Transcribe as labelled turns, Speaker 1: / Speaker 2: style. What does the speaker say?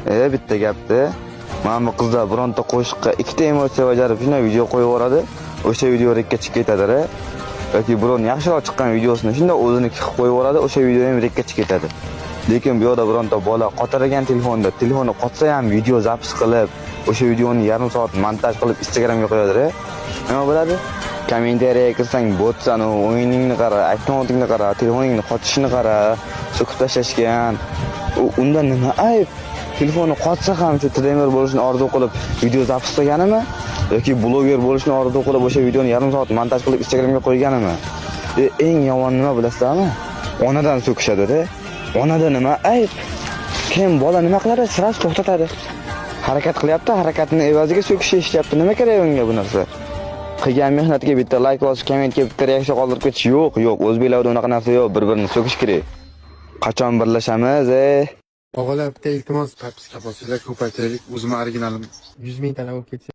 Speaker 1: Bitta gapda mana bu qizlar bironta qo'shiqqa ikkita emotsiya bajarib shunday video qo'yib yuboradi. O'sha video rekka chiqib ketadi. Yoki biron yaxshiroq chiqqan videosini shunday o'ziniki qilib qo'yib yuboradi, o'sha video ham rekka chiqib ketadi. Lekin bu yoqda bironta bola qotirgan telefonni qotsa ham video zapis qilib, o'sha videoni yarim soat montaj qilib Instagramga qo'yadi. Nima bo'ladi? Kommentariyaga kirsang, botsan, o'yiningni qara, akkauntingni qara, telefoningni qotishini qara, so'kib tashlashgan. Undan nima ayb? Telefonni qotsa ham shu trener bo'lishni orzu qilib video zapis qilganimi yoki bloger bo'lishni orzu qilib o'sha videoni yarim soat montaj qilib Instagramga qo'yganimi? Eng yomon nima bilasizmi? Onadan so'kishadi-da. Onada nima ayb? Kim bola nima qiladi? Siras to'xtatadi. Harakat qilyapti, harakatini evaziga so'kish eshityapti. Nima kerak unga bu narsa? Qilgan mehnatiga bitta like bosib, kommentga bitta reaksiya qoldirib ketish yo'q. O'zbeklarda unaqa narsa yo'q. Bir-birini so'kish kerak. Qachon birlashamiz?
Speaker 2: Og'alar, bitta iltimos, propiska bosinglar, ko'paytiraylik. O'zim originalim 100 ming tana bo'lib ketsa